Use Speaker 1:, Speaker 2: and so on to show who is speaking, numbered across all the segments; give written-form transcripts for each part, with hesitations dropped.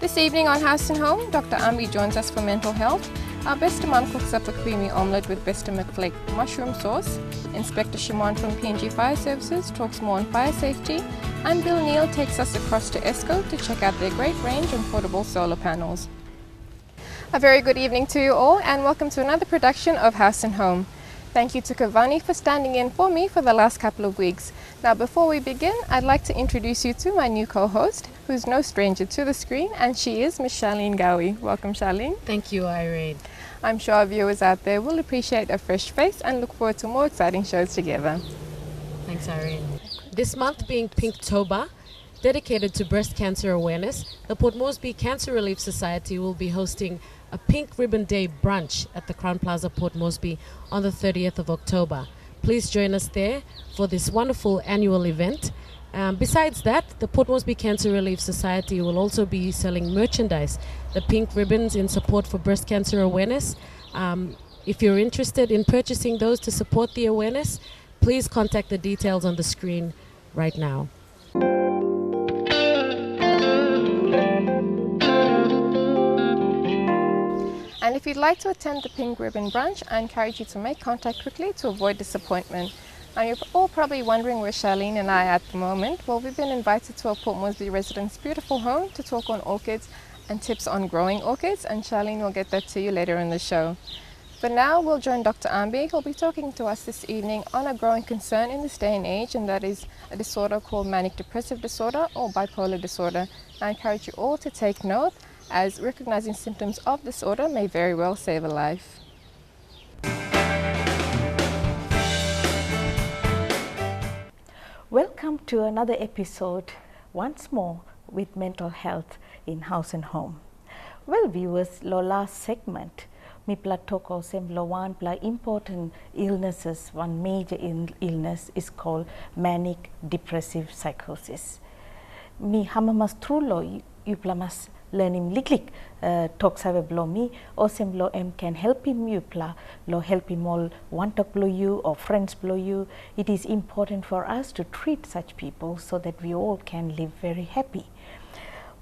Speaker 1: This evening on House and Home, Dr. Ambi joins us for mental health. Our Besta Mum cooks up a creamy omelette with Besta McFlake mushroom sauce. Inspector Shimon from PNG Fire Services talks more on fire safety. And Bill Neal takes us across to ESCO to check out their great range of portable solar panels. A very good evening to you all and welcome to another production of House and Home. Thank you to Kavani for standing in for me for the last couple of weeks. Now before we begin, I'd like to introduce you to my new co-host, who's no stranger to the screen, and she is Miss Charlene Gowie. Welcome, Charlene.
Speaker 2: Thank you, Irene.
Speaker 1: I'm sure our viewers out there will appreciate a fresh face and look forward to more exciting shows together.
Speaker 2: Thanks, Irene. This month being Pinktober, dedicated to breast cancer awareness, the Port Moresby Cancer Relief Society will be hosting a Pink Ribbon Day brunch at the Crown Plaza, Port Moresby on the 30th of October. Please join us there for this wonderful annual event. Besides that, the Port Moresby Cancer Relief Society will also be selling merchandise, the pink ribbons in support for breast cancer awareness. If you're interested in purchasing those to support the awareness, please contact the details on the screen right now.
Speaker 1: And if you'd like to attend the Pink Ribbon Brunch, I encourage you to make contact quickly to avoid disappointment. Now you're all probably wondering where Charlene and I are at the moment. Well, we've been invited to a Port Moresby resident's beautiful home to talk on orchids and tips on growing orchids, and Charlene will get that to you later in the show. But now we'll join Dr. Ambi, who'll be talking to us this evening on a growing concern in this day and age, and that is a disorder called manic depressive disorder or bipolar disorder. I encourage you all to take note, as recognizing symptoms of disorder may very well save a life.
Speaker 3: Welcome to another episode once more with mental health in House and Home. Well, viewers, lo last segment mi pla toko sem lo one pla important illnesses. One major illness is called manic depressive psychosis. Mi hamamas trulo you plamas learning liklik talk save blo mi or sem lo em can help him you pla lo help him all want to blow you or friends blow you. It is important for us to treat such people so that we all can live very happy.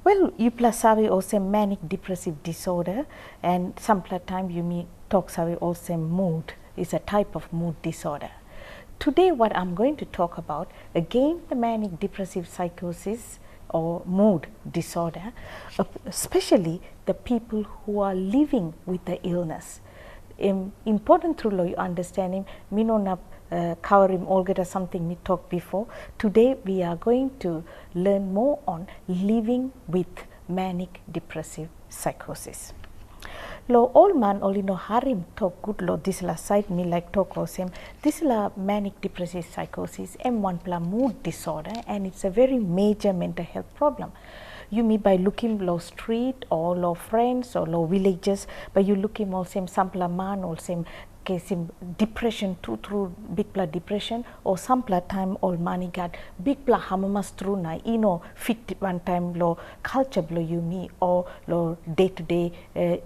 Speaker 3: Well, you pla save also manic depressive disorder, and some time you me talk save also mood is a type of mood disorder. Today what I'm going to talk about again the manic depressive psychosis or mood disorder, especially the people who are living with the illness. Important to lo you understanding me no na covering all get something we talked before. Today we are going to learn more on living with manic depressive psychosis. Lo all man only no harim talk good lo this la side me like talk or same this la manic depressive psychosis M1 pla mood disorder, and it's a very major mental health problem. You mean by looking low street or low friends or low villages, but you looking all same sampla man or same case depression through big pla depression or some pla time all money got big pla hamamas through na fit one time low culture blow you me or low day to day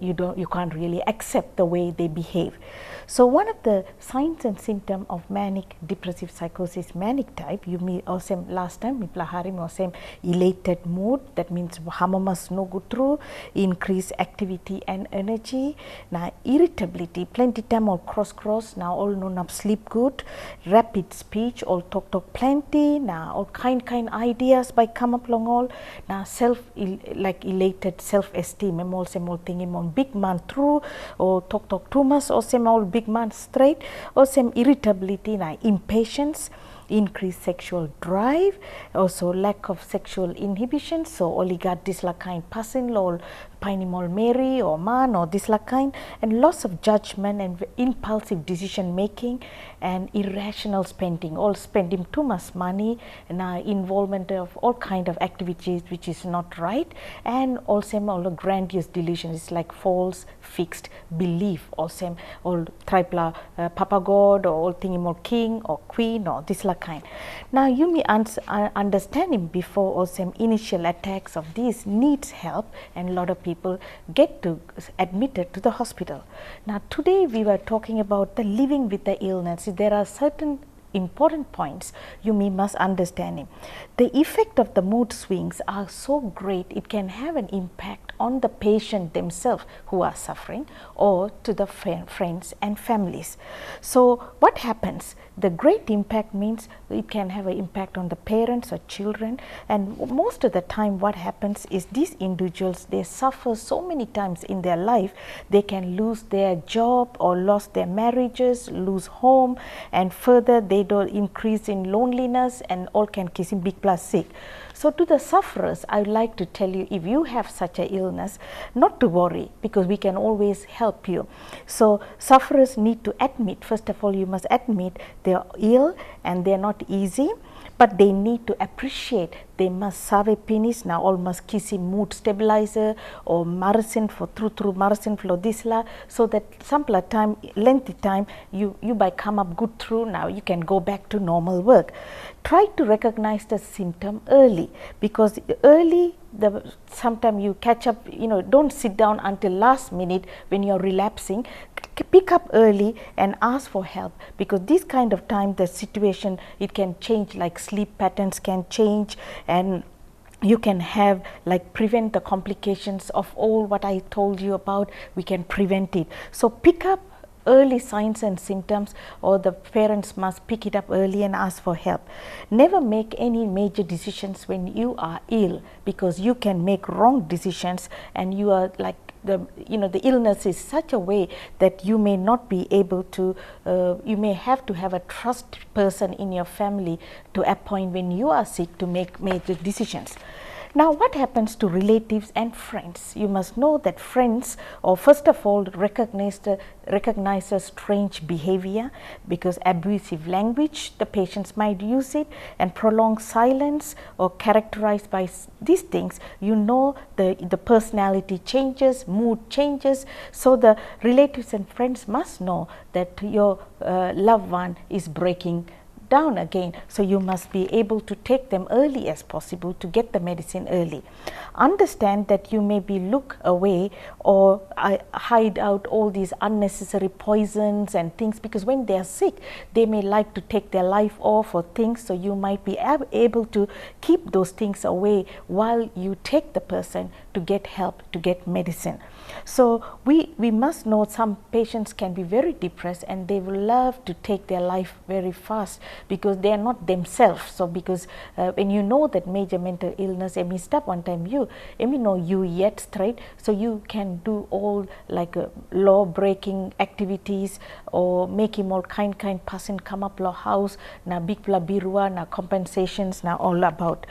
Speaker 3: you can't really accept the way they behave. So one of the signs and symptoms of manic depressive psychosis manic type you me or same last time me pla harim or same elated mood, that means hamamas no go through, increased activity and energy, na irritability plenty time or cross now all no nap sleep good, rapid speech all talk plenty, now all kind ideas by come up long all, now like elated self-esteem all same all thing on big man through or talk too much or same all big man straight or same irritability now impatience, increased sexual drive, also lack of sexual inhibition, so only got this like kind passing lol pinimol Mary or man or this like kind, and loss of judgment and impulsive decision making and irrational spending, all spending too much money and involvement of all kind of activities which is not right, and also all the grandiose delusions like false fixed belief or same all tripla papa god or all thing more king or queen or this like kind. Now you may understanding before or some initial attacks of these needs help, and a lot of people get to admitted to the hospital. Now today we were talking about the living with the illness. There are certain important points you must understand. The effect of the mood swings are so great, it can have an impact on the patient themselves who are suffering or to the friends and families. So what happens? The great impact means it can have an impact on the parents or children, and most of the time what happens is these individuals, they suffer so many times in their life. They can lose their job or lose their marriages, lose home, and further they don't increase in loneliness and all can case in big plus sick. So to the sufferers, I would like to tell you, if you have such an illness, not to worry, because we can always help you. So sufferers need to admit, first of all, you must admit they are ill and they are not easy, but they need to appreciate. They must save penis now almost kissing mood stabilizer or marasin for through marasin flodisla, so that some time lengthy time you by come up good through, now you can go back to normal work. Try to recognize the symptom early, because early sometimes you catch up, don't sit down until last minute when you're relapsing. Pick up early and ask for help, because this kind of time the situation, it can change, like sleep patterns can change, and you can have prevent the complications of all what I told you about. We can prevent it. So pick up early signs and symptoms, or the parents must pick it up early and ask for help. Never make any major decisions when you are ill, because you can make wrong decisions, and you are the illness is such a way that you may not be able to, you may have to have a trust person in your family to appoint when you are sick to make major decisions. Now what happens to relatives and friends? You must know that friends, or first of all, recognize a strange behavior, because abusive language, the patients might use it, and prolonged silence or characterized by these things, the personality changes, mood changes. So the relatives and friends must know that your loved one is breaking down again. So you must be able to take them early as possible to get the medicine early. Understand that you may be look away or hide out all these unnecessary poisons and things, because when they are sick they may like to take their life off or things. So you might be able to keep those things away while you take the person to get help, to get medicine. So we must know some patients can be very depressed and they will love to take their life very fast, because they are not themselves. So because when you know that major mental illness, emi step one time you know you yet straight, so you can do all law breaking activities or make him all kind person come up law house na big pla birua na compensations na all about.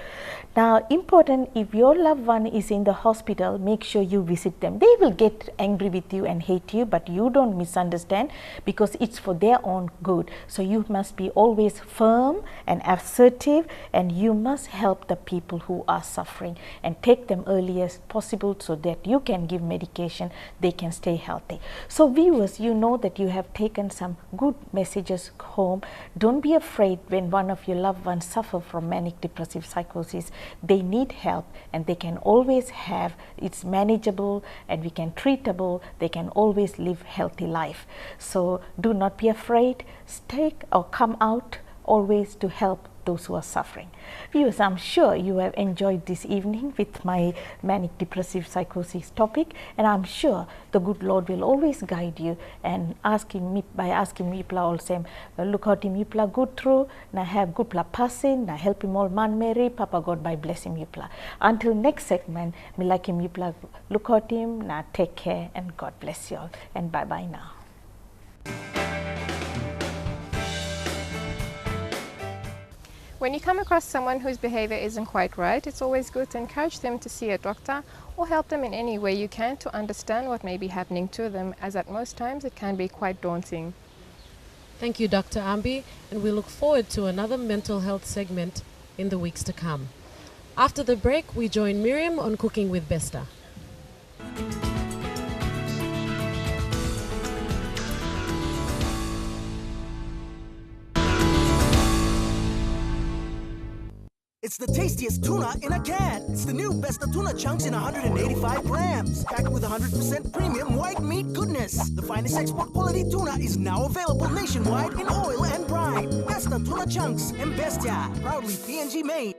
Speaker 3: Now important, if your loved one is in the hospital, make sure you visit them. They will get angry with you and hate you, but you don't misunderstand, because it's for their own good. So you must be always firm and assertive, and you must help the people who are suffering and take them early as possible, so that you can give medication, they can stay healthy. So viewers, you know that you have taken some good messages home. Don't be afraid when one of your loved ones suffer from manic depressive psychosis. They need help, and they can always have, it's manageable and we can treatable, they can always live healthy life. So do not be afraid, stay or come out always to help those who are suffering. Viewers, I'm sure you have enjoyed this evening with my manic depressive psychosis topic, and I'm sure the good Lord will always guide you and asking me also look out him yupla good through na have good pla passing na help him all man Mary Papa God by bless him yupla. Until next segment, me like him yupla look out him na take care, and God bless you all, and bye bye now.
Speaker 1: When you come across someone whose behavior isn't quite right, it's always good to encourage them to see a doctor or help them in any way you can to understand what may be happening to them, as at most times it can be quite daunting.
Speaker 2: Thank you, Dr. Ambi, and we look forward to another mental health segment in the weeks to come. After the break, we join Miriam on Cooking with Besta.
Speaker 4: It's the tastiest tuna in a can. It's the new Besta Tuna Chunks in 185 grams. Packed with 100% premium white meat goodness. The finest export quality tuna is now available nationwide in oil and brine. Besta Tuna Chunks and Bestia, proudly PNG made.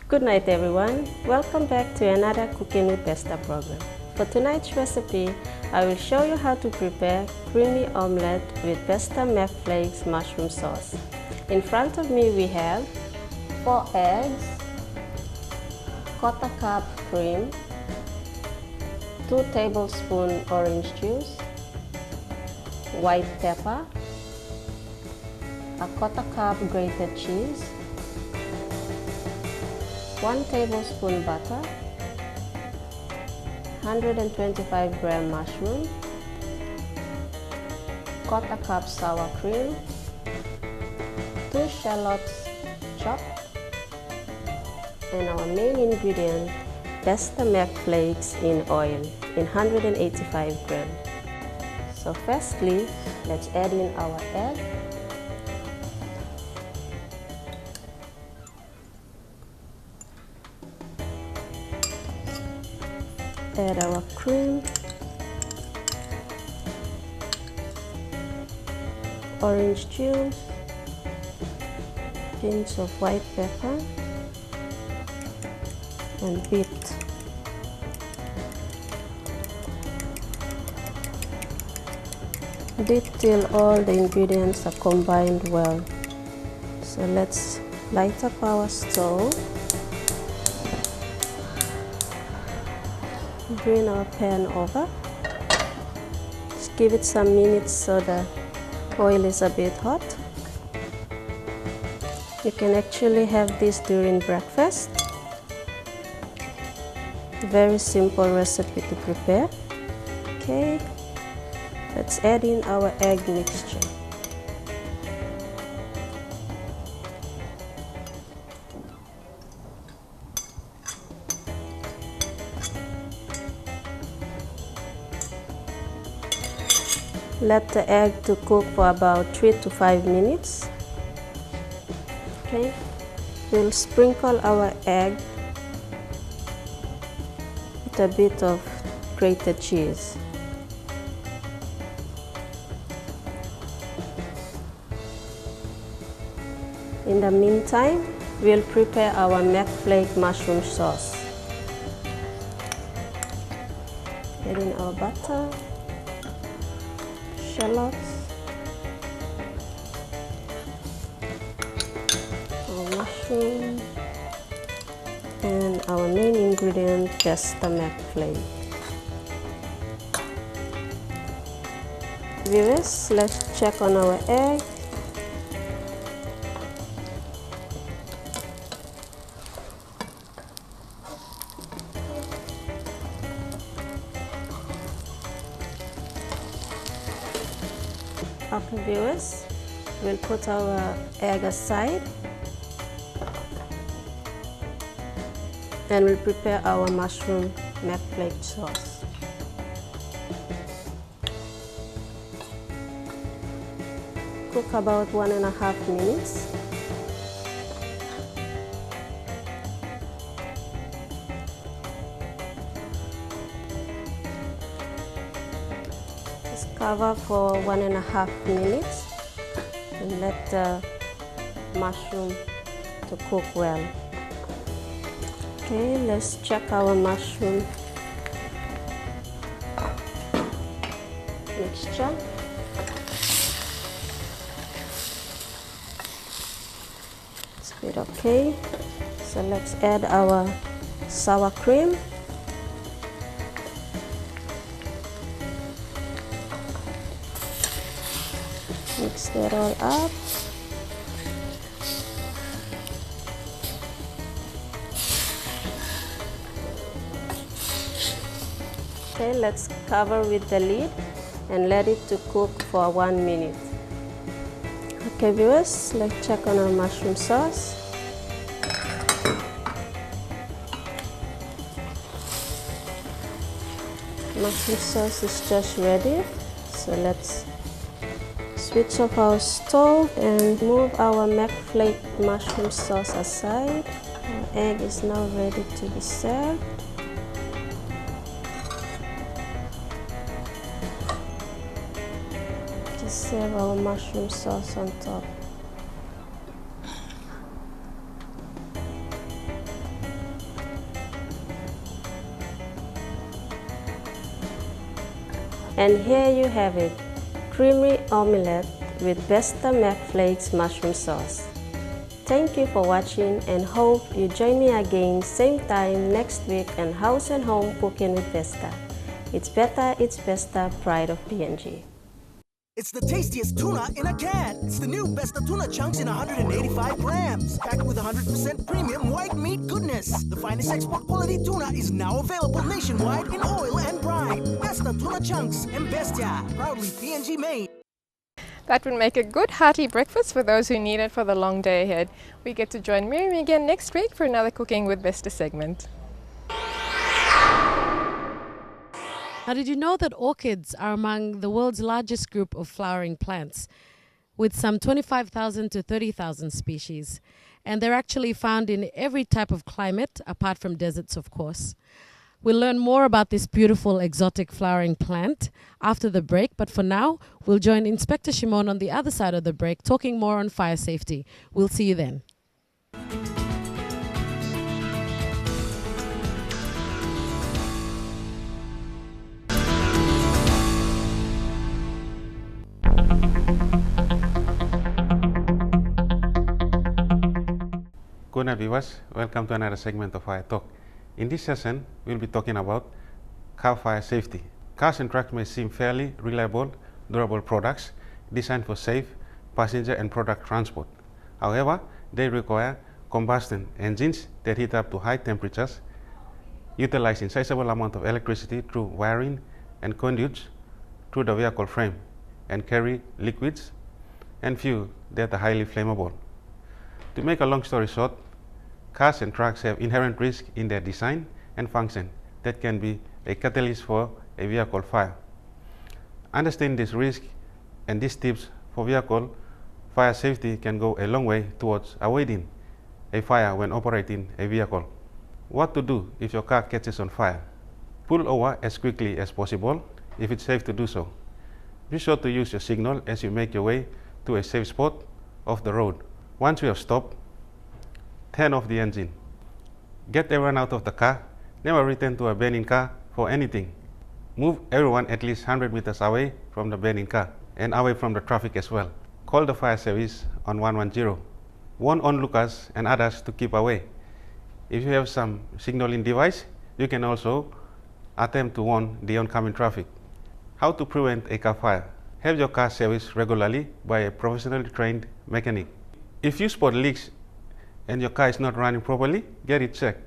Speaker 5: Good night everyone. Welcome back to another Cooking with Besta program. For tonight's recipe, I will show you how to prepare creamy omelette with Besta mac flakes mushroom sauce. In front of me we have 4 eggs, 1/4 cup cream, 2 tablespoons orange juice, white pepper, 1/4 cup grated cheese, 1 tablespoon butter, 125 gram mushroom, 1/4 cup sour cream, 2 shallots chopped, and our main ingredient, Besta mac flakes in oil in 185 grams. So firstly, let's add in our egg. Add our cream, orange juice, pinch of white pepper, and beat. Beat till all the ingredients are combined well. So let's light up our stove. Bring our pan over. Just give it some minutes so the oil is a bit hot. You can actually have this during breakfast. Very simple recipe to prepare. Okay, let's add in our egg mixture. Let the egg to cook for about 3 to 5 minutes. Okay, we'll sprinkle our egg with a bit of grated cheese. In the meantime, we'll prepare our mac flake mushroom sauce. Add in our butter, shallots, our mushroom, and our main ingredient, Besta mac flake. Viewers, let's check on our egg. Okay viewers, we'll put our egg aside and we'll prepare our mushroom mac flake sauce. Cook about 1.5 minutes. Cover for 1.5 minutes and let the mushroom to cook well. Okay, let's check our mushroom mixture. It's a bit okay. So let's add our sour cream. Mix that all up. Okay, let's cover with the lid and let it to cook for 1 minute. Okay viewers, let's check on our mushroom sauce. Mushroom sauce is just ready. So let's switch off our stove and move our mac flake mushroom sauce aside. egg is now ready to be served. Just serve our mushroom sauce on top. And here you have it, creamy omelette with Besta Mac Flakes mushroom sauce. Thank you for watching and hope you join me again same time next week on House and Home Cooking with Besta. It's better, it's Besta, pride of PNG.
Speaker 4: It's the tastiest tuna in a can. It's the new Besta Tuna Chunks in 185 grams. Packed with 100% premium white meat goodness. The finest export quality tuna is now available nationwide in oil and brine. Besta Tuna Chunks and Bestia, proudly PNG made.
Speaker 1: That would make a good hearty breakfast for those who need it for the long day ahead. We get to join Miriam again next week for another Cooking with Besta segment.
Speaker 2: Now, did you know that orchids are among the world's largest group of flowering plants, with some 25,000 to 30,000 species? And they're actually found in every type of climate, apart from deserts, of course. We'll learn more about this beautiful exotic flowering plant after the break, but for now, we'll join Inspector Shimon on the other side of the break, talking more on fire safety. We'll see you then.
Speaker 6: Good night, viewers. Welcome to another segment of Fire Talk. In this session, we'll be talking about car fire safety. Cars and trucks may seem fairly reliable, durable products designed for safe passenger and product transport. However, they require combustion engines that heat up to high temperatures, utilizing sizable amount of electricity through wiring and conduits through the vehicle frame, and carry liquids and fuel that are highly flammable. To make a long story short, cars and trucks have inherent risk in their design and function that can be a catalyst for a vehicle fire. Understanding this risk and these tips for vehicle fire safety can go a long way towards avoiding a fire when operating a vehicle. What to do if your car catches on fire? Pull over as quickly as possible if it's safe to do so. Be sure to use your signal as you make your way to a safe spot off the road. Once you have stopped, turn off the engine. Get everyone out of the car. Never return to a burning car for anything. Move everyone at least 100 meters away from the burning car and away from the traffic as well. Call the fire service on 110. Warn onlookers and others to keep away. If you have some signaling device, you can also attempt to warn the oncoming traffic. How to prevent a car fire? Have your car serviced regularly by a professionally trained mechanic. If you spot leaks and your car is not running properly, get it checked.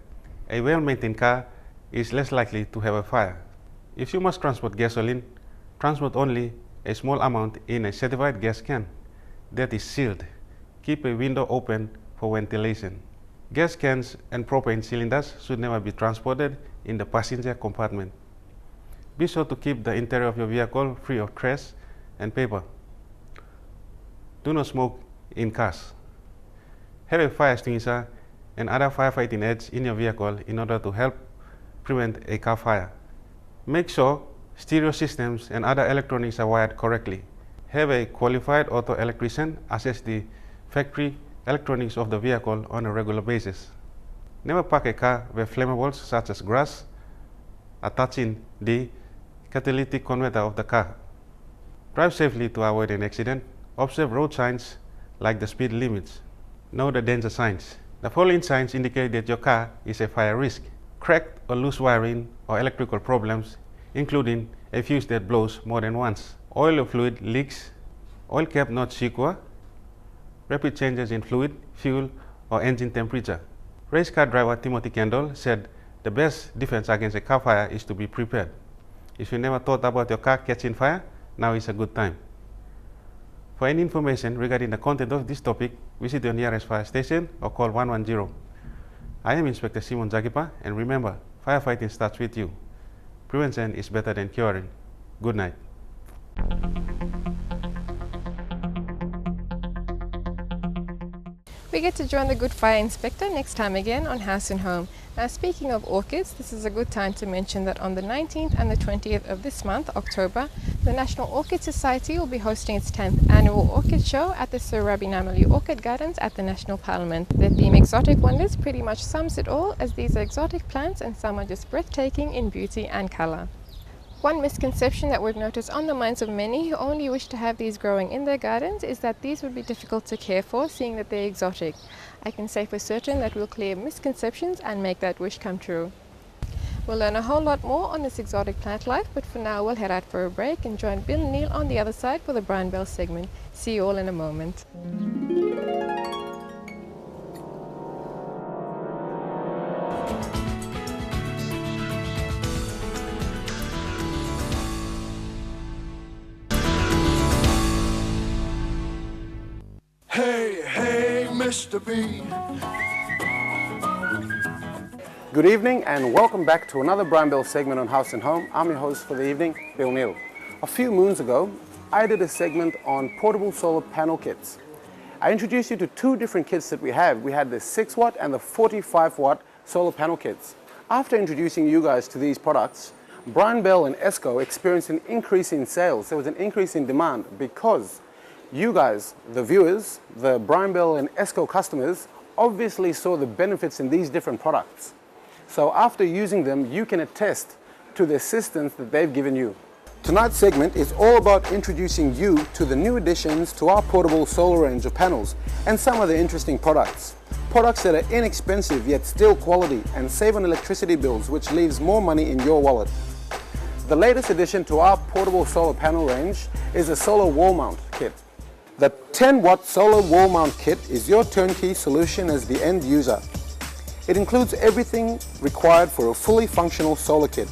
Speaker 6: A well-maintained car is less likely to have a fire. If you must transport gasoline, transport only a small amount in a certified gas can that is sealed. Keep a window open for ventilation. Gas cans and propane cylinders should never be transported in the passenger compartment. Be sure to keep the interior of your vehicle free of trash and paper. Do not smoke in cars. Have a fire extinguisher and other firefighting aids in your vehicle in order to help prevent a car fire. Make sure stereo systems and other electronics are wired correctly. Have a qualified auto electrician assess the factory electronics of the vehicle on a regular basis. Never park a car where flammables such as grass are touching the catalytic converter of the car. Drive safely to avoid an accident. Observe road signs like the speed limits. Know the danger signs. The following signs indicate that your car is a fire risk: cracked or loose wiring or electrical problems, including a fuse that blows more than once, oil or fluid leaks, oil cap not secure, rapid changes in fluid, fuel, or engine temperature. Race car driver Timothy Kendall said the best defense against a car fire is to be prepared. If you never thought about your car catching fire, now is a good time. For any information regarding the content of this topic, visit your nearest fire station or call 110. I am Inspector Simon Zagipa, and remember, firefighting starts with you. Prevention is better than curing. Good night.
Speaker 1: We forget to join the Good Fire Inspector next time again on House and Home. Now, speaking of orchids, this is a good time to mention that on the 19th and the 20th of this month, October, the National Orchid Society will be hosting its 10th annual Orchid Show at the Sir Rabi Namali Orchid Gardens at the National Parliament. The theme Exotic Wonders pretty much sums it all, as these are exotic plants and some are just breathtaking in beauty and colour. One misconception that we've noticed on the minds of many who only wish to have these growing in their gardens is that these would be difficult to care for, seeing that they're exotic. I can say for certain that we'll clear misconceptions and make that wish come true. We'll learn a whole lot more on this exotic plant life, but for now we'll head out for a break and join Bill and Neil on the other side for the Brown Bell segment. See you all in a moment.
Speaker 7: Hey, hey, Mr. B.
Speaker 8: Good evening and welcome back to another Brown Bell segment on House and Home. I'm your host for the evening, Bill Neal. A few moons ago, I did a segment on portable solar panel kits. I introduced you to two different kits that we have. We had the 6 watt and the 45 watt solar panel kits. After introducing you guys to these products, Brown Bell and ESCO experienced an increase in sales. There was an increase in demand because you guys, the viewers, the Brown Bell and ESCO customers, obviously saw the benefits in these different products. So after using them, you can attest to the assistance that they've given you. Tonight's segment is all about introducing you to the new additions to our portable solar range of panels and some of the interesting products. Products that are inexpensive yet still quality and save on electricity bills, which leaves more money in your wallet. The latest addition to our portable solar panel range is a solar wall mount kit. The 10 watt solar wall mount kit is your turnkey solution as the end user. It includes everything required for a fully functional solar kit,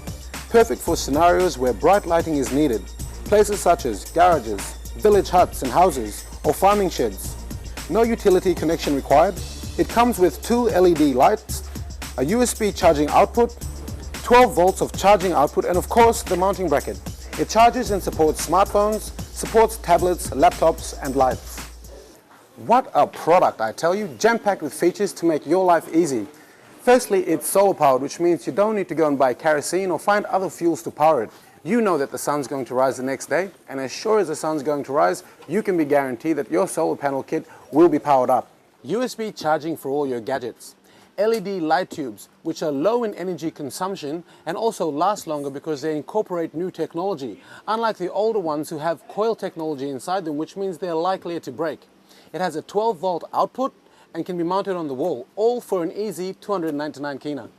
Speaker 8: perfect for scenarios where bright lighting is needed, places such as garages, village huts and houses, or farming sheds. No utility connection required. It comes with 2 LED lights, a USB charging output, 12 volts of charging output, and of course the mounting bracket. It charges and supports smartphones, supports tablets, laptops and lights. What a product, I tell you, jam-packed with features to make your life easy. Firstly, it's solar powered, which means you don't need to go and buy kerosene or find other fuels to power it. You know that the sun's going to rise the next day, and as sure as the sun's going to rise, you can be guaranteed that your solar panel kit will be powered up. USB charging for all your gadgets. LED light tubes, which are low in energy consumption and also last longer because they incorporate new technology, unlike the older ones who have coil technology inside them, which means they're likelier to break. It has a 12 volt output and can be mounted on the wall, all for an easy 299 kina.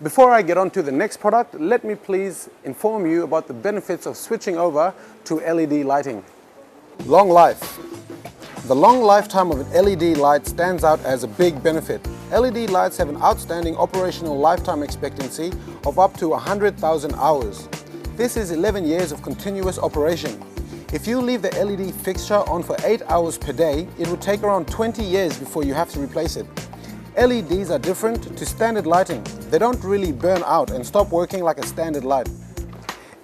Speaker 8: Before I get on to the next product, let me please inform you about the benefits of switching over to LED lighting. Long life. The long lifetime of an LED light stands out as a big benefit. LED lights have an outstanding operational lifetime expectancy of up to 100,000 hours. This is 11 years of continuous operation. If you leave the LED fixture on for 8 hours per day, it will take around 20 years before you have to replace it. LEDs are different to standard lighting. They don't really burn out and stop working like a standard light.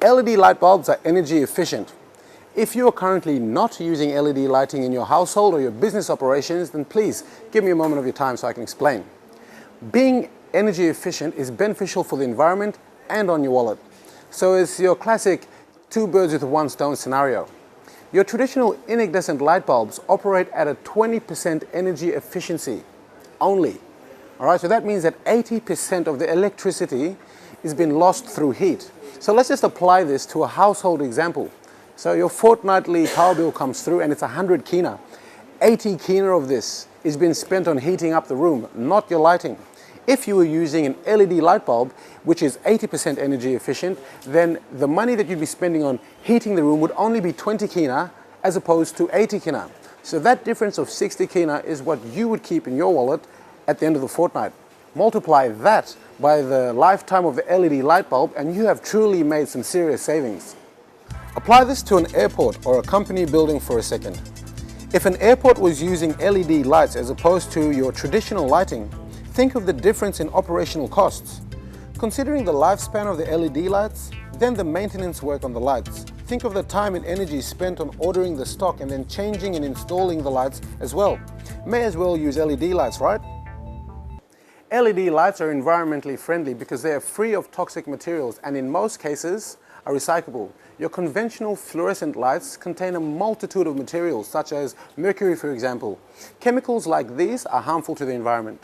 Speaker 8: LED light bulbs are energy efficient. If you are currently not using LED lighting in your household or your business operations, then please give me a moment of your time so I can explain. Being energy efficient is beneficial for the environment and on your wallet. So it's your classic 2 birds with 1 stone scenario. Your traditional incandescent light bulbs operate at a 20% energy efficiency only. Alright, so that means that 80% of the electricity is being lost through heat. So let's just apply this to a household example. So your fortnightly power bill comes through and it's 100 kina. 80 kina of this is being spent on heating up the room, not your lighting. If you were using an LED light bulb, which is 80% energy efficient, then the money that you'd be spending on heating the room would only be 20 kina as opposed to 80 kina. So that difference of 60 kina is what you would keep in your wallet at the end of the fortnight. Multiply that by the lifetime of the LED light bulb and you have truly made some serious savings. Apply this to an airport or a company building for a second. If an airport was using LED lights as opposed to your traditional lighting, think of the difference in operational costs. Considering the lifespan of the LED lights, then the maintenance work on the lights. Think of the time and energy spent on ordering the stock and then changing and installing the lights as well. May as well use LED lights, right? LED lights are environmentally friendly because they are free of toxic materials and in most cases are recyclable. Your conventional fluorescent lights contain a multitude of materials such as mercury, for example. Chemicals like these are harmful to the environment.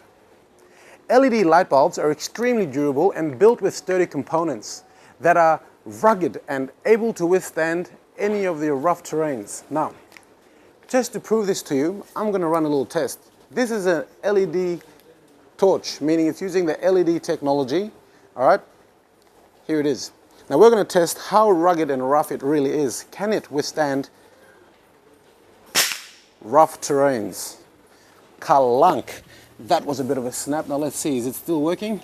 Speaker 8: LED light bulbs are extremely durable and built with sturdy components that are rugged and able to withstand any of the rough terrains. Now, just to prove this to you, I'm going to run a little test. This is a LED torch, meaning it's using the LED technology. All right, here it is. Now we're going to test how rugged and rough it really is. Can it withstand rough terrains? Kalunk. That was a bit of a snap. Now let's see, is it still working?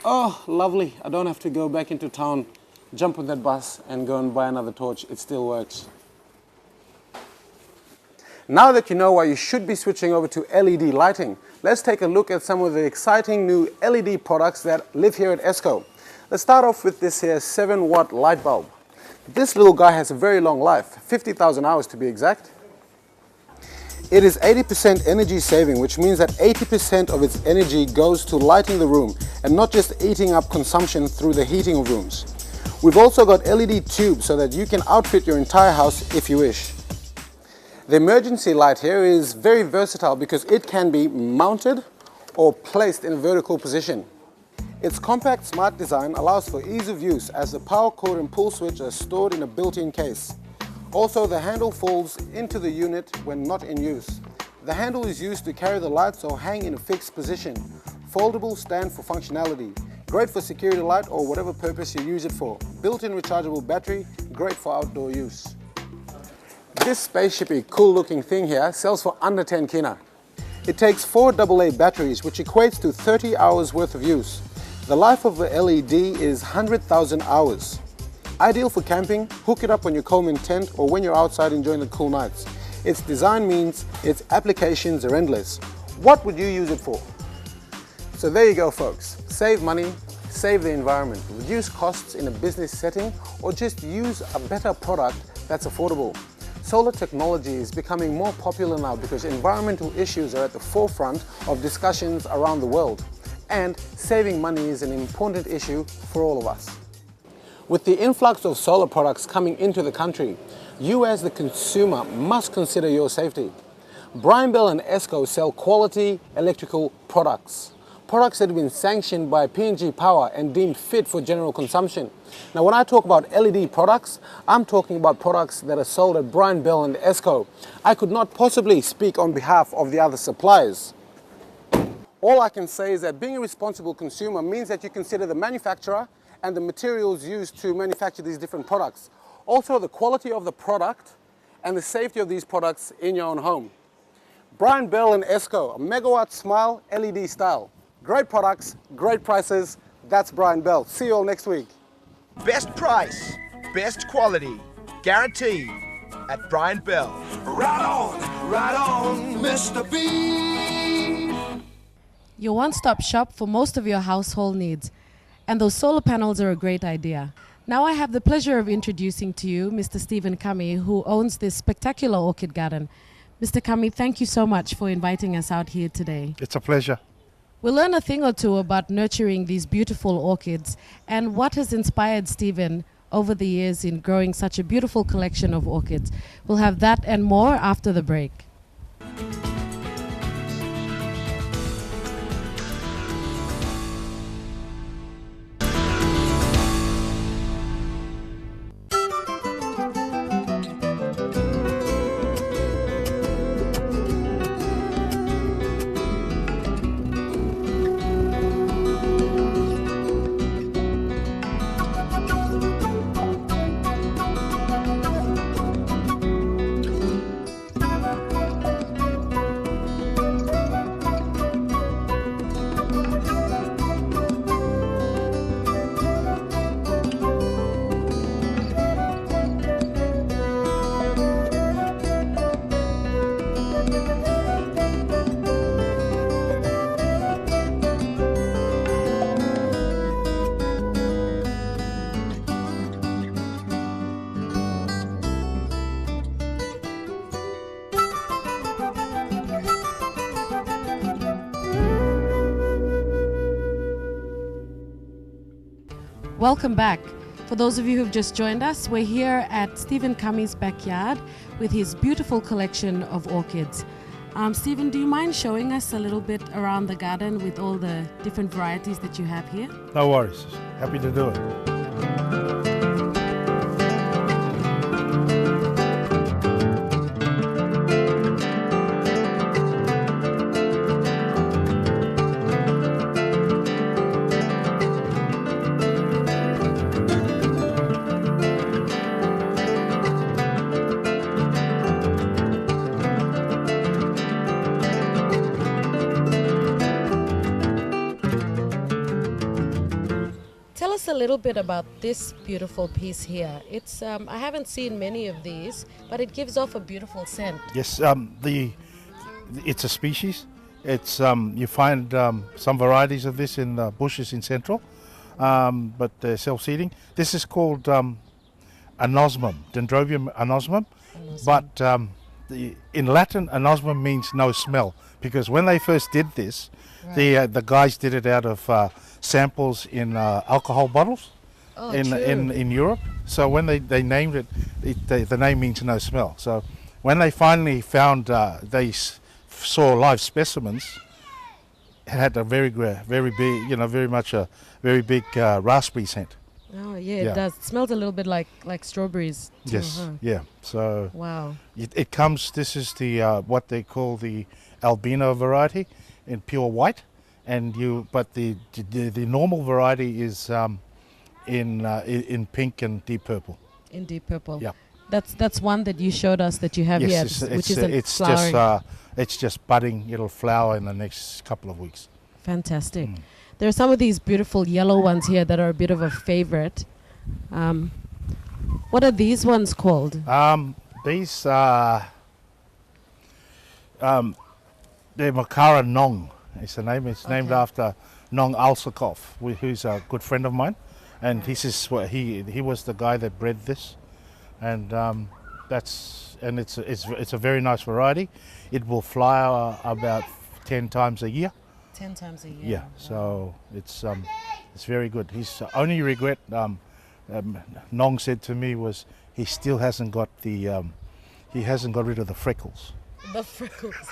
Speaker 8: Oh, lovely. I don't have to go back into town, jump on that bus and go and buy another torch. It still works. Now that you know why you should be switching over to LED lighting, let's take a look at some of the exciting new LED products that live here at ESCO. Let's start off with this here 7-watt light bulb. This little guy has a very long life, 50,000 hours to be exact. It is 80% energy saving, which means that 80% of its energy goes to lighting the room and not just eating up consumption through the heating of rooms. We've also got LED tubes so that you can outfit your entire house if you wish. The emergency light here is very versatile because it can be mounted or placed in a vertical position. Its compact smart design allows for ease of use as the power cord and pull switch are stored in a built-in case. Also, the handle folds into the unit when not in use. The handle is used to carry the lights or hang in a fixed position. Foldable stand for functionality. Great for security light or whatever purpose you use it for. Built-in rechargeable battery, great for outdoor use. This spaceshipy, cool-looking thing here sells for under 10 kina. It takes 4 AA batteries, which equates to 30 hours worth of use. The life of the LED is 100,000 hours. Ideal for camping, hook it up on your Coleman tent or when you're outside enjoying the cool nights. Its design means its applications are endless. What would you use it for? So there you go folks, save money, save the environment, reduce costs in a business setting or just use a better product that's affordable. Solar technology is becoming more popular now because environmental issues are at the forefront of discussions around the world and saving money is an important issue for all of us. With the influx of solar products coming into the country, you as the consumer must consider your safety. Brian Bell and ESCO sell quality electrical products. Products that have been sanctioned by P&G Power and deemed fit for general consumption. Now when I talk about LED products, I'm talking about products that are sold at Brian Bell and ESCO. I could not possibly speak on behalf of the other suppliers. All I can say is that being a responsible consumer means that you consider the manufacturer and the materials used to manufacture these different products. Also the quality of the product and the safety of these products in your own home. Brian Bell and ESCO, a megawatt smile LED style. Great products, great prices. That's Brian Bell. See you all next week.
Speaker 9: Best price, best quality, guaranteed at Brian Bell.
Speaker 7: Right on, Mr. B.
Speaker 2: Your one-stop shop for most of your household needs. And those solar panels are a great idea. Now I have the pleasure of introducing to you Mr. Stephen Kami, who owns this spectacular orchid garden. Mr. Kami, thank you so much for inviting us out here today.
Speaker 10: It's a pleasure.
Speaker 2: We'll learn a thing or two about nurturing these beautiful orchids and what has inspired Stephen over the years in growing such a beautiful collection of orchids. We'll have that and more after the break. Welcome back. For those of you who've just joined us, we're here at Stephen Cummings' backyard with his beautiful collection of orchids. Stephen, do you mind showing us a little bit around the garden with all the different varieties that you have here?
Speaker 10: No worries. Happy to do it.
Speaker 2: Tell us a little bit about this beautiful piece here. It's I haven't seen many of these, but it gives off a beautiful scent.
Speaker 10: Yes, it's a species. It's you find some varieties of this in the bushes in Central, but they're self-seeding. This is called anosmum, Dendrobium anosmum. But in Latin, anosmum means no smell, because when they first did this, the guys did it out of samples in alcohol bottles in Europe. So when they named it, the name means no smell. So when they finally found saw live specimens, it had a very big, very much a very big raspberry scent.
Speaker 2: Oh yeah, it does. It smells a little bit like strawberries too,
Speaker 10: Yes,
Speaker 2: huh?
Speaker 10: yeah. So
Speaker 2: Wow.
Speaker 10: it comes. This is the what they call the albino variety in pure white, but the normal variety is in pink and deep purple.
Speaker 2: In deep purple.
Speaker 10: Yeah.
Speaker 2: That's one that you showed us that you have here, which isn't flowering.
Speaker 10: It's just budding. It'll flower in the next couple of weeks.
Speaker 2: Fantastic. There are some of these beautiful yellow ones here that are a bit of a favorite. What are these ones called?
Speaker 10: These are they're Makara Nong. It's the name. It's named after Nong Alsakov, who's a good friend of mine, and he was the guy that bred this, and it's a very nice variety. It will flower about 10 times a year.
Speaker 2: 10 times a year.
Speaker 10: Yeah, so it's very good. His only regret, Nong said to me, was he still hasn't got he hasn't got rid of the freckles.
Speaker 2: The freckles.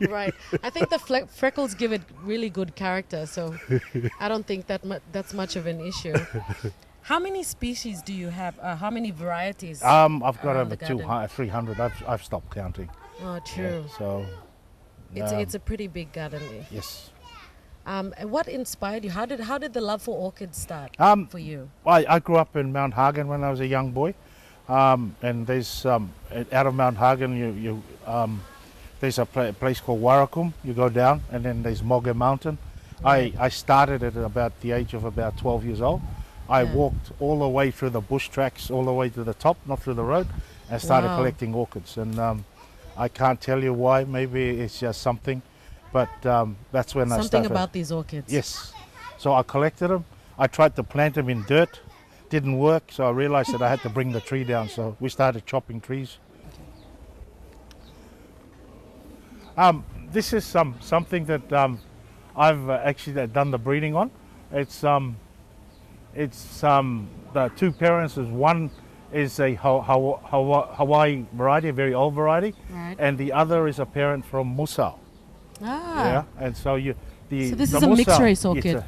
Speaker 2: Right. I think the freckles give it really good character, so I don't think that's much of an issue. How many species do you have? How many varieties?
Speaker 10: I've got over 300. I've stopped counting.
Speaker 2: Oh, true.
Speaker 10: Yeah, so
Speaker 2: it's a pretty big garden.
Speaker 10: yes.
Speaker 2: And what inspired you? How did the love for orchids start for you?
Speaker 10: I grew up in Mount Hagen when I was a young boy, and there's out of Mount Hagen there's a place called Warakum. You go down, and then there's Moga Mountain. Right. I started at about the age of about 12 years old. I walked all the way through the bush tracks, all the way to the top, not through the road, and started collecting orchids. And I can't tell you why. Maybe it's just something, but that's when I started.
Speaker 2: Something about these orchids.
Speaker 10: Yes. So I collected them. I tried to plant them in dirt. Didn't work, so I realized that I had to bring the tree down. So we started chopping trees. This is something that I've actually done the breeding on. It's the two parents. One is a Hawaii variety, a very old variety, and the other is a parent from Musau. Yeah, and so so
Speaker 2: this is a mixed race orchid.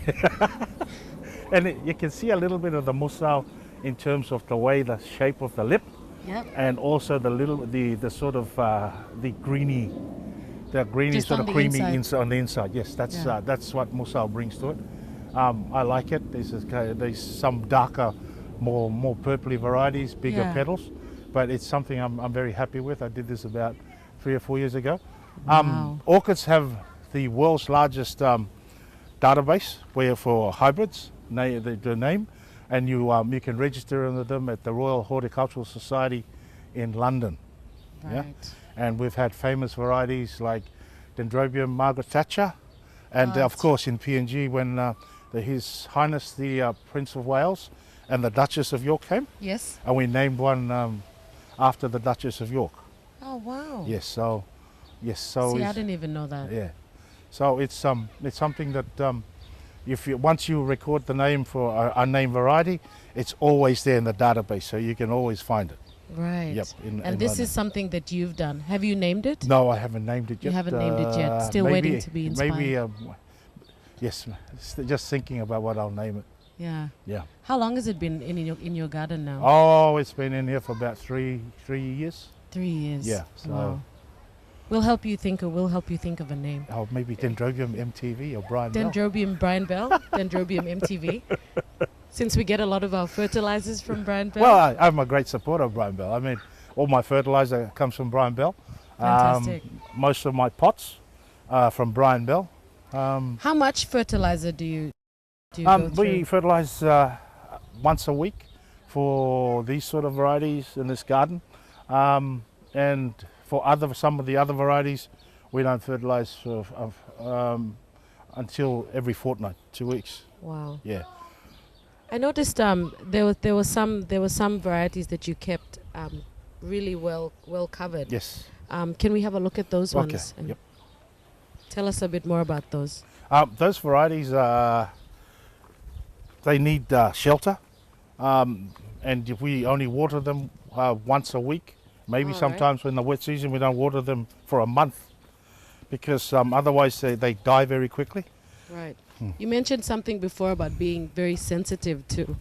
Speaker 10: And you can see a little bit of the Musau in terms of the shape of the lip, and also the sort of the greeny
Speaker 2: Just
Speaker 10: sort
Speaker 2: on
Speaker 10: of
Speaker 2: the
Speaker 10: creamy
Speaker 2: inside.
Speaker 10: on the inside. Yes, that's what Musau brings to it. I like it. There's some darker, more purpley varieties, bigger petals, but it's something I'm very happy with. I did this about 3 or 4 years ago. Orchids have the world's largest database for hybrids, the name, and you can register under them at the Royal Horticultural Society in London.
Speaker 2: Right.
Speaker 10: Yeah? And we've had famous varieties like Dendrobium Margaret Thatcher, and of course in PNG when His Highness the Prince of Wales and the Duchess of York came.
Speaker 2: Yes.
Speaker 10: And we named one after the Duchess of York.
Speaker 2: Oh wow.
Speaker 10: Yes. So
Speaker 2: See, I didn't even know that.
Speaker 10: Yeah. So it's something that once you record the name for a name variety, it's always there in the database, so you can always find it.
Speaker 2: Right.
Speaker 10: Yep.
Speaker 2: And this is something that you've done. Have you named it?
Speaker 10: No, I haven't named it yet.
Speaker 2: You haven't named it yet. Still
Speaker 10: maybe,
Speaker 2: waiting to be inspired.
Speaker 10: Maybe, yes. Just thinking about what I'll name it.
Speaker 2: Yeah.
Speaker 10: Yeah.
Speaker 2: How long has it been in your garden now?
Speaker 10: Oh, it's been in here for about 3 years.
Speaker 2: 3 years.
Speaker 10: Yeah. So
Speaker 2: Wow. We'll help you think of a name.
Speaker 10: oh, maybe Dendrobium MTV or Brian Bell.
Speaker 2: Dendrobium Brian Bell, Dendrobium MTV. Since we get a lot of our fertilizers from Brian Bell.
Speaker 10: Well, I'm a great supporter of Brian Bell. I mean, all my fertilizer comes from Brian Bell.
Speaker 2: Fantastic.
Speaker 10: Most of my pots are from Brian Bell.
Speaker 2: How much fertilizer do you go through?
Speaker 10: We fertilize once a week for these sort of varieties in this garden, and for some of the other varieties, we don't fertilize until every fortnight, 2 weeks.
Speaker 2: Wow.
Speaker 10: Yeah.
Speaker 2: I noticed there were some varieties that you kept really well covered.
Speaker 10: Yes.
Speaker 2: Can we have a look at those
Speaker 10: Okay.
Speaker 2: ones? And
Speaker 10: Yep.
Speaker 2: tell us a bit more about those.
Speaker 10: Those varieties, they need shelter, and if we only water them once a week, maybe
Speaker 2: All
Speaker 10: sometimes in the wet season we don't water them for a month, because otherwise they die very quickly.
Speaker 2: Right. You mentioned something before about being very sensitive to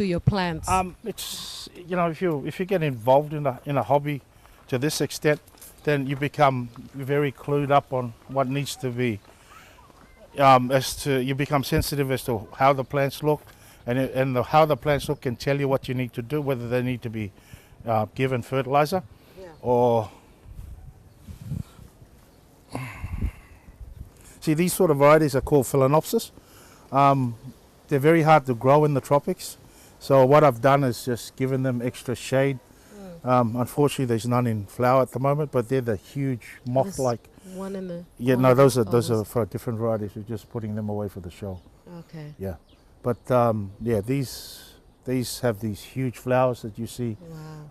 Speaker 2: your plants.
Speaker 10: It's if you get involved in a hobby to this extent, then you become very clued up on what needs to be. You become sensitive as to how the plants look, and how the plants look can tell you what you need to do, whether they need to be given fertilizer or. See, these sort of varieties are called Phalaenopsis. They're very hard to grow in the tropics, so what I've done is just given them extra shade. Unfortunately, there's none in flower at the moment, but they're the huge moth-like.
Speaker 2: One in the
Speaker 10: Those are for different varieties. We're just putting them away for the show.
Speaker 2: Okay.
Speaker 10: Yeah, but these have these huge flowers that you see.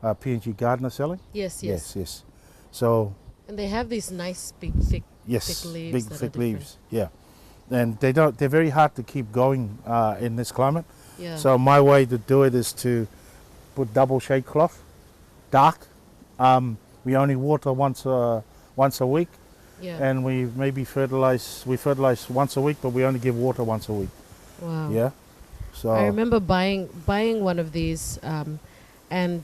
Speaker 2: Wow.
Speaker 10: P&G Gardener selling.
Speaker 2: Yes.
Speaker 10: Yes. So.
Speaker 2: And they have these nice big thick.
Speaker 10: Yes,
Speaker 2: thick leaves.
Speaker 10: big thick leaves. Yeah, and they're very hard to keep going in this climate.
Speaker 2: Yeah.
Speaker 10: So my way to do it is to put double shade cloth, dark. We only water once a week.
Speaker 2: Yeah.
Speaker 10: And we fertilize once a week, but we only give water once a week.
Speaker 2: Wow.
Speaker 10: Yeah. So
Speaker 2: I remember buying one of these, and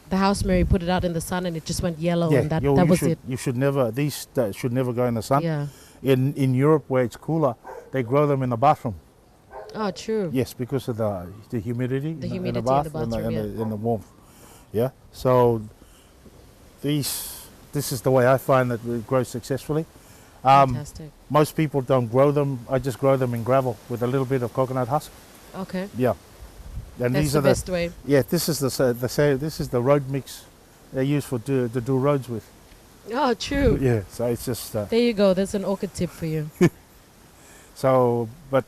Speaker 2: the house Mary put it out in the sun, and it just went yellow, and that was it.
Speaker 10: You should never. These should never go in the sun.
Speaker 2: Yeah.
Speaker 10: In Europe, where it's cooler, they grow them in the bathroom.
Speaker 2: Oh, true.
Speaker 10: Yes, because of the humidity.
Speaker 2: The
Speaker 10: in
Speaker 2: humidity
Speaker 10: the bath
Speaker 2: in the bathroom,
Speaker 10: and the warmth. Yeah. So this is the way I find that we grow successfully.
Speaker 2: Fantastic.
Speaker 10: Most people don't grow them. I just grow them in gravel with a little bit of coconut husk.
Speaker 2: Okay.
Speaker 10: Yeah. And
Speaker 2: That's
Speaker 10: these
Speaker 2: the
Speaker 10: are
Speaker 2: best way.
Speaker 10: Yeah, this is this is the road mix they use to do roads with.
Speaker 2: Oh, true.
Speaker 10: Yeah. So it's just.
Speaker 2: There you go. That's an orchid tip for you.
Speaker 10: So, but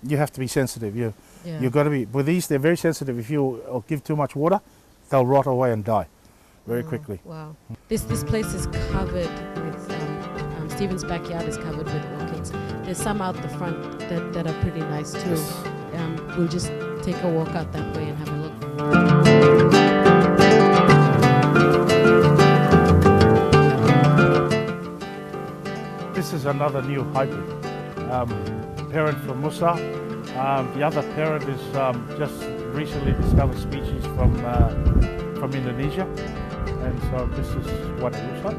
Speaker 10: you have to be sensitive. You got to be. With these, they're very sensitive. If you give too much water, they'll rot away and die very quickly.
Speaker 2: Wow. This place is covered with. Stephen's backyard is covered with orchids. There's some out the front that are pretty nice too.
Speaker 10: Yes.
Speaker 2: We'll just take a walk out that way and have a look.
Speaker 10: This is another new hybrid. Parent from Musa. The other parent is just recently discovered species from Indonesia, and so this is what it looks like.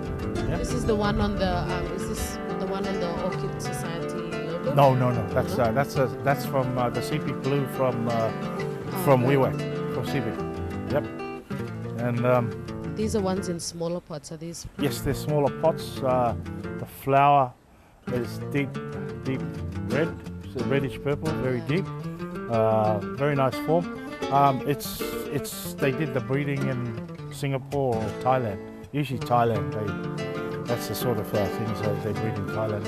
Speaker 10: Yeah.
Speaker 2: This is the one on the. Is this the one on the Orchid Society logo?
Speaker 10: No. That's from the CP Blue from Wewak, from CP. Yep. And
Speaker 2: these are ones in smaller pots. Are these?
Speaker 10: yes, they're smaller pots. The flower is deep red, so reddish purple, very deep. Very nice form. They did the breeding in Singapore or Thailand. Usually Thailand. That's the sort of things they breed in Thailand.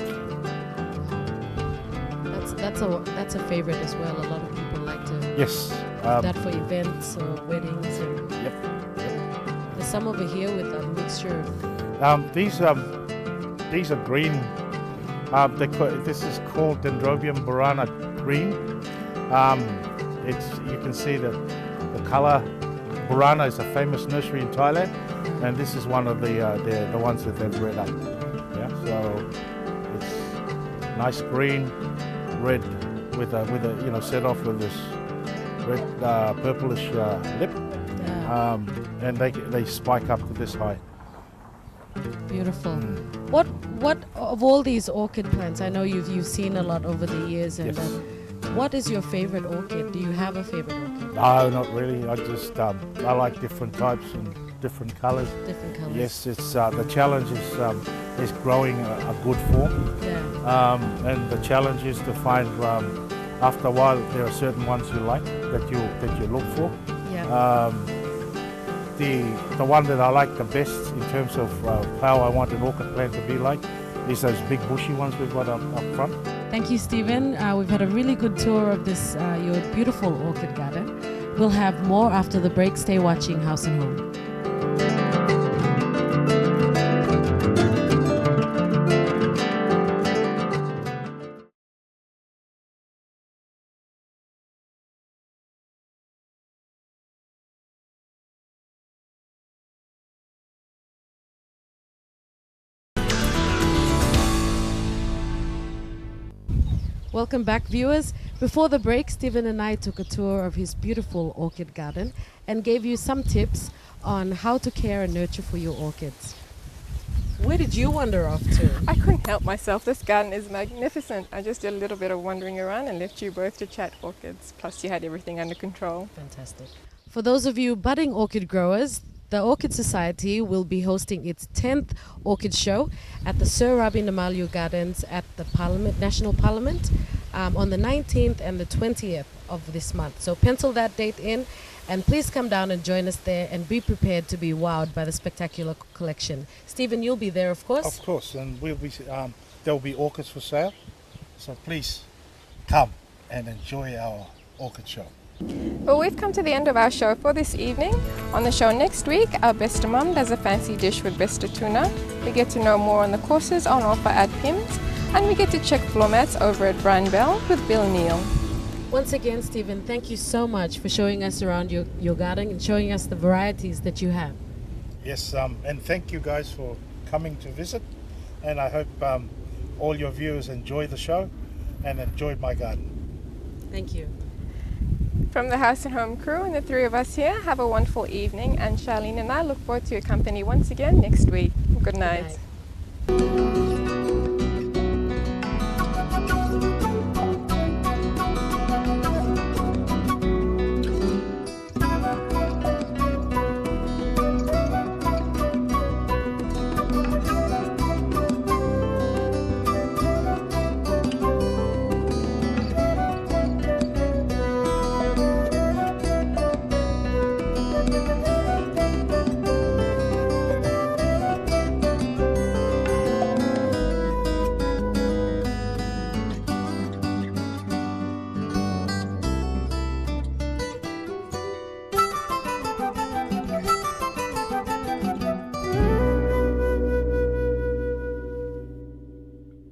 Speaker 2: That's a favorite as well. A lot of people like to
Speaker 10: Yes.
Speaker 2: do that for events or weddings. And
Speaker 10: Yep.
Speaker 2: there's some over here with a mixture of.
Speaker 10: These are green This is called Dendrobium burana green. You can see that the colour. Burana is a famous nursery in Thailand, and this is one of the ones that they've bred up. Yeah, so it's nice green, red with a set off with this red purplish lip, and they spike up to this high.
Speaker 2: Beautiful. What of all these orchid plants? I know you've seen a lot over the years, and
Speaker 10: Yes.
Speaker 2: What is your favorite orchid? Do you have a favorite orchid?
Speaker 10: No, not really. I just I like different types and different colours.
Speaker 2: Different colours.
Speaker 10: Yes, it's the challenge is growing a good form,
Speaker 2: Yeah.
Speaker 10: and the challenge is to find after a while there are certain ones you like that you look for.
Speaker 2: Yeah.
Speaker 10: The one that I like the best in terms of how I want an orchid plant to be like is those big bushy ones we've got up front.
Speaker 2: Thank you, Stephen. We've had a really good tour of this your beautiful orchid garden. We'll have more after the break. Stay watching House and Home. Welcome back, viewers. Before the break, Stephen and I took a tour of his beautiful orchid garden and gave you some tips on how to care and nurture for your orchids. Where did you wander off to?
Speaker 1: I couldn't help myself. This garden is magnificent. I just did a little bit of wandering around and left you both to chat orchids. Plus you had everything under control.
Speaker 2: Fantastic. For those of you budding orchid growers, the Orchid Society will be hosting its 10th Orchid Show at the Sir Rabi Namalu Gardens at the National Parliament on the 19th and the 20th of this month. So pencil that date in, and please come down and join us there and be prepared to be wowed by the spectacular collection. Stephen, you'll be there, of course?
Speaker 10: Of course, and we'll be there'll be orchids for sale, so please come and enjoy our orchid show.
Speaker 1: Well, we've come to the end of our show for this evening. On the show next week, our Besta Mum does a fancy dish with Besta Tuna. We get to know more on the courses on offer at PIMS, and we get to check floor mats over at Brian Bell with Bill Neal.
Speaker 2: Once again, Stephen, thank you so much for showing us around your garden and showing us the varieties that you have.
Speaker 10: Yes, and thank you guys for coming to visit, and I hope all your viewers enjoy the show and enjoyed my garden.
Speaker 2: Thank you.
Speaker 1: From the House and Home crew and the three of us here, have a wonderful evening, and Charlene and I look forward to your company once again next week. Good night.
Speaker 2: Good night.